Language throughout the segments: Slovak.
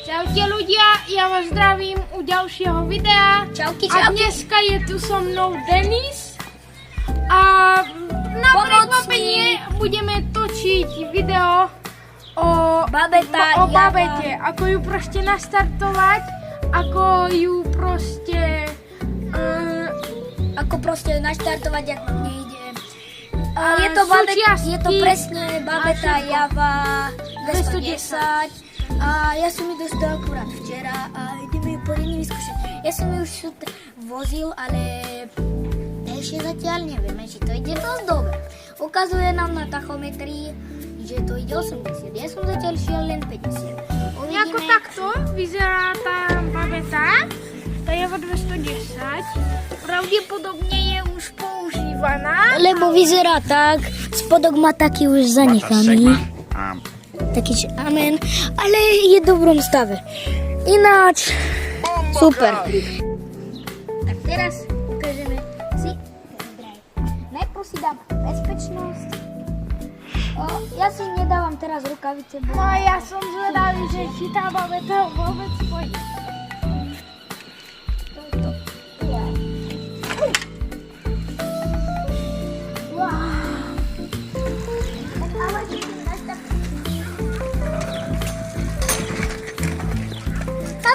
Čaute ľudia, ja vás zdravím u ďalšieho videa. Čauky, A čauky. dneska je tu so mnou Denis. A na prekvapenie budeme točiť video o babete. Ako ju proste nastartovať, ako ju proste... Ako proste naštartovať, ak vám nejde. Je to presne babeta Java 210. A ja som ju dostal akurát včera a ideme ju poriadne vyskúšať. Ja som ju už vozil, ale ešte zatiaľ nevieme, či to ide dosť dobre. Ukazuje nám na tachometrii, že to ide 80. Ja som zatiaľ šiel len 50. Nejako takto vyzerá tá babeta. Tá Java 210. Pravdepodobne je už používaná. Lebo vyzerá tak, spodok má taký už zanechaný. Taký, že amen, ale je v dobrom stave. Ináč, super. Tak teraz ukážeme si drive. Najprv si dám bezpečnosť. Ja si nedávam teraz rukavice. No a ja som zvedavý, že či tá babeta vôbec pôjde.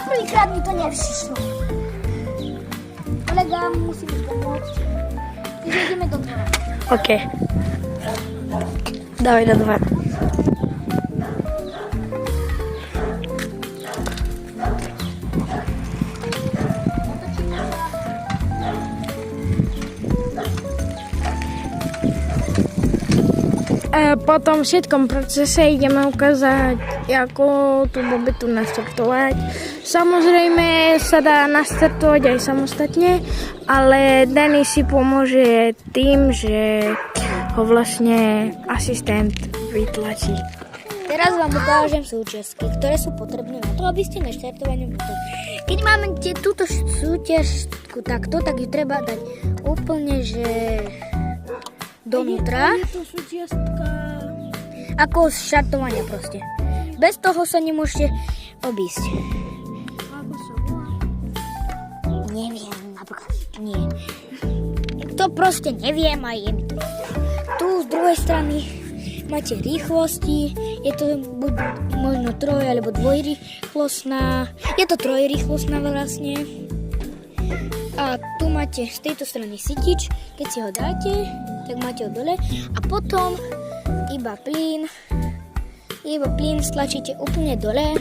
Prvýkrát mi to nevšišlo. Kolega, musím pomôcť. Takže ideme do dvora. OK. Dávaj do dvora. Po tom všetkom procese ideme ukázať, ako tú babetu nastartovať. Samozrejme sa dá nastartovať aj samostatne, ale Denis si pomôže tým, že ho vlastne asistent vytlačí. Teraz vám ukážem súčiastky, ktoré sú potrebné na to, aby ste naštartovali motor. Keď máme túto súčiastku takto, tak ju treba dať úplne, že donútra. Je to súčiastka... Ako z štartovania proste. Bez toho sa nemôžete obísť. Ako sa volá? Neviem, napríklad nie. To proste neviem a je mi to. Tu z druhej strany máte rýchlosti. Je to buď možno troj alebo dvojrýchlostná. Je to trojrýchlostná vlastne. A tu máte z tejto strany sytič. Keď si ho dáte, tak máte ho dole. A potom iba plyn stlačíte úplne dole